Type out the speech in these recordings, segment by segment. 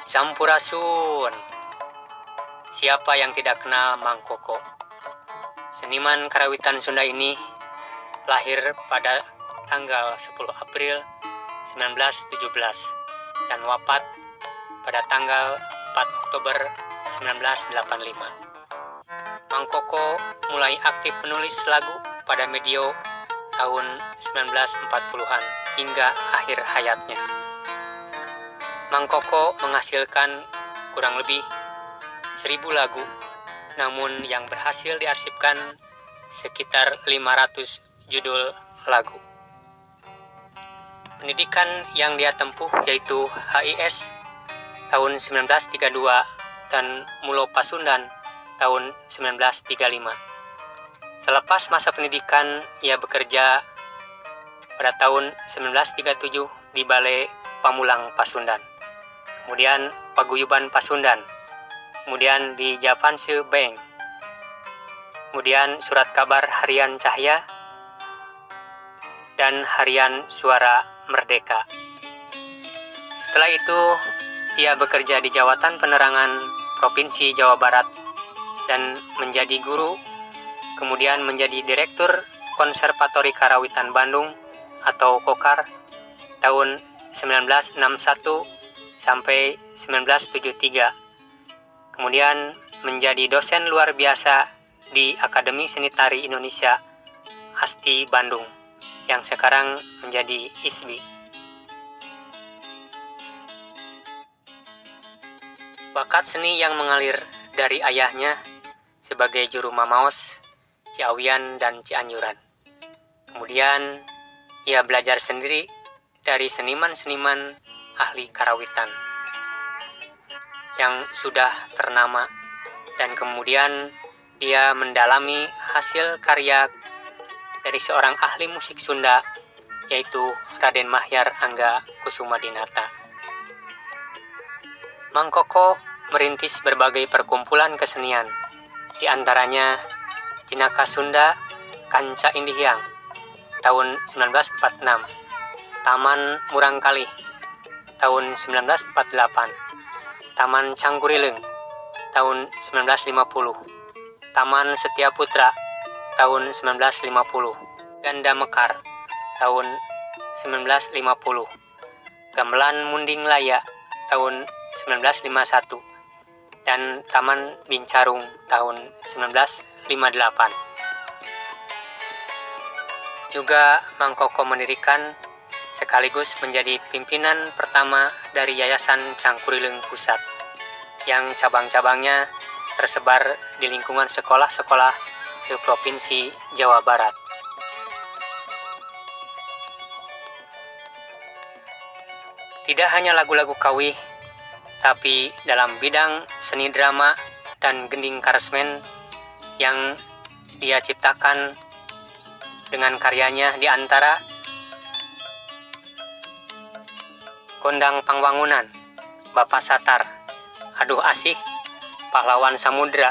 Sampurasun. Siapa yang tidak kenal Mang Koko? Seniman karawitan Sunda ini lahir pada tanggal 10 April 1917 dan wafat pada tanggal 4 Oktober 1985. Mang Koko mulai aktif menulis lagu pada medio tahun 1940-an hingga akhir hayatnya. Mang Koko menghasilkan kurang lebih 1000 lagu, namun yang berhasil diarsipkan sekitar 500 judul lagu. Pendidikan yang dia tempuh yaitu HIS tahun 1932 dan Mulo Pasundan tahun 1935. Selepas masa pendidikan, ia bekerja pada tahun 1937 di Balai Pamulang Pasundan, kemudian Paguyuban Pasundan, kemudian di Japanse Bank, kemudian Surat Kabar Harian Cahya, dan Harian Suara Merdeka. Setelah itu, ia bekerja di Jawatan Penerangan Provinsi Jawa Barat dan menjadi guru, kemudian menjadi Direktur Konservatori Karawitan Bandung atau KOKAR tahun 1961 sampai 1973. Kemudian menjadi dosen luar biasa di Akademi Seni Tari Indonesia ASTI Bandung yang sekarang menjadi ISBI. Bakat seni yang mengalir dari ayahnya sebagai juru mamaos, Ciawian dan Cianjuran. Kemudian ia belajar sendiri dari seniman-seniman ahli karawitan yang sudah ternama, dan kemudian dia mendalami hasil karya dari seorang ahli musik Sunda yaitu Raden Mahyar Angga Kusumadinata. Mang Koko merintis berbagai perkumpulan kesenian, di antaranya Jenaka Sunda Kanca Indihiang tahun 1946, Taman Murangkalih tahun 1948, Taman Cangkurileng tahun 1950, Taman Setiaputra tahun 1950, Ganda Mekar tahun 1950, Gamelan Munding Laya tahun 1951, dan Taman Bincarung tahun 1958. Juga Mang Koko mendirikan sekaligus menjadi pimpinan pertama dari Yayasan Cangkurileng Pusat, yang cabang-cabangnya tersebar di lingkungan sekolah-sekolah seprovinsi Jawa Barat. Tidak hanya lagu-lagu kawih, tapi dalam bidang seni drama dan gending karesmen yang dia ciptakan dengan karyanya di antara Gondang Pangwangunan, Bapak Satar, Aduh Asih, Pahlawan Samudra,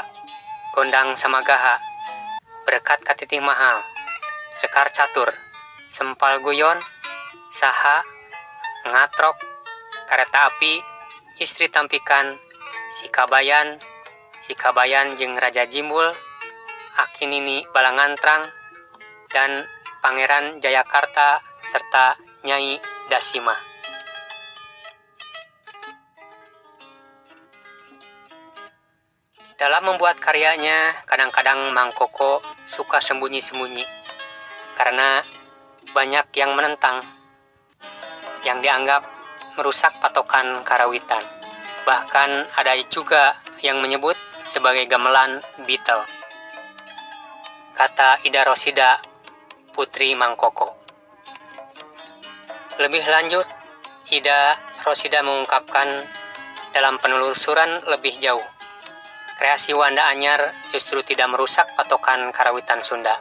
Gondang Samagaha, Berkat Katitih Mahal, Sekar Catur, Sempal Guyon, Saha, Ngatrok, Kareta Api, Istri Tampikan, Sikabayan jeung Raja Jimbul, Akinini Balangantrang, dan Pangeran Jayakarta serta Nyai Dasima. Dalam membuat karyanya, kadang-kadang Mang Koko suka sembunyi-sembunyi karena banyak yang menentang, yang dianggap merusak patokan karawitan. Bahkan ada juga yang menyebut sebagai gamelan Beatle. Kata Ida Rosida, putri Mang Koko. Lebih lanjut, Ida Rosida mengungkapkan dalam penelusuran lebih jauh, kreasi Wanda Anyar justru tidak merusak patokan karawitan Sunda.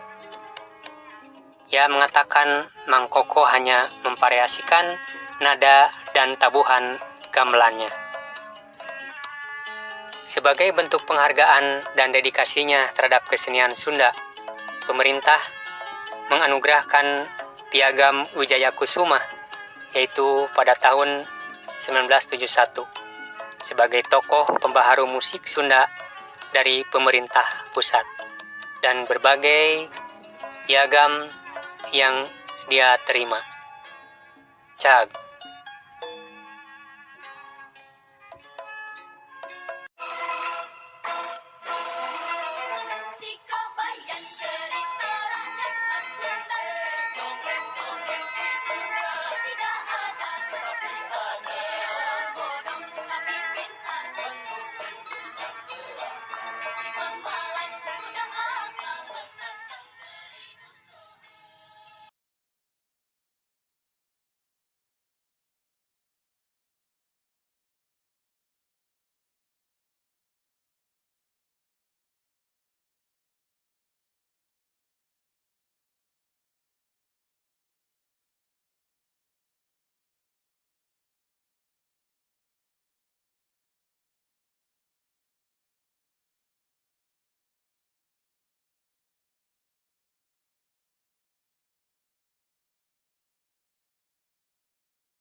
Ia mengatakan Mang Koko hanya memvariasikan nada dan tabuhan gamelannya. Sebagai bentuk penghargaan dan dedikasinya terhadap kesenian Sunda, pemerintah menganugerahkan Piagam Wijaya Kusuma, yaitu pada tahun 1971, sebagai tokoh pembaharu musik Sunda dari pemerintah pusat dan berbagai piagam yang dia terima. Cag.